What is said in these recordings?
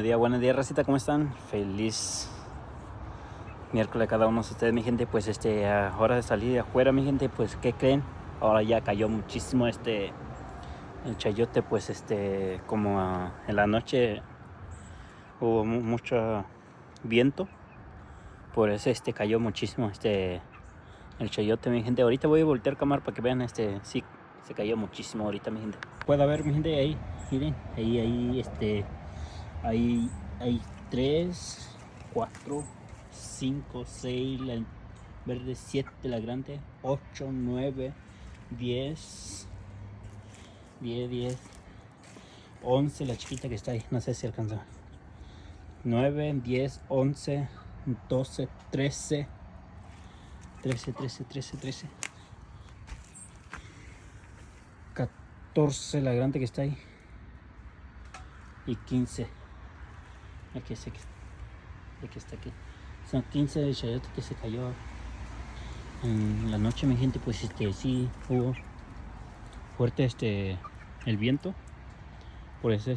Buenos días, racita, ¿cómo están? Feliz miércoles a cada uno de ustedes, mi gente. Pues hora de salir afuera, mi gente. Pues, ¿qué creen? Ahora ya cayó muchísimo el chayote. Pues como en la noche hubo mucho viento, por eso cayó muchísimo el chayote, mi gente. Ahorita voy a voltear cámara para que vean, sí, se cayó muchísimo ahorita, mi gente. Puede haber, mi gente, ahí, miren, hay 3, 4, 5, 6, la verde, 7, la grande, 8, 9, 10, 11, la chiquita que está ahí, no sé si alcanza. 9, 10, 11, 12, 13, 14, la grande que está ahí, y 15. Aquí está aquí. Son 15 de chayote que se cayó en la noche, mi gente. Pues sí hubo fuerte el viento, por eso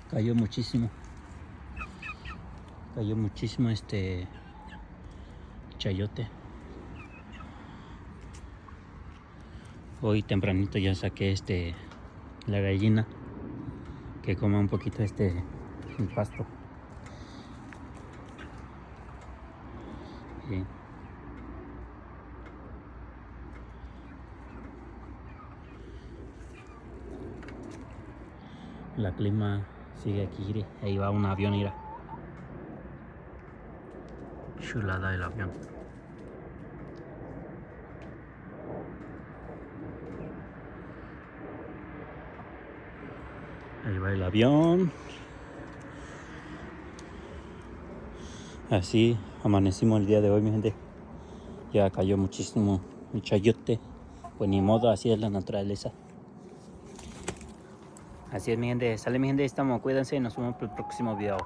cayó muchísimo chayote. Hoy tempranito ya saqué la gallina que coma un poquito el pasto. Sí. La clima sigue aquí, mire. Ahí va un avión, mira. Chulada el avión. Ahí va el avión. Así amanecimos el día de hoy, mi gente. Ya cayó muchísimo el chayote. Pues ni modo, así es la naturaleza. Así es, mi gente. Sale, mi gente. Estamos. Cuídense y nos vemos para el próximo video.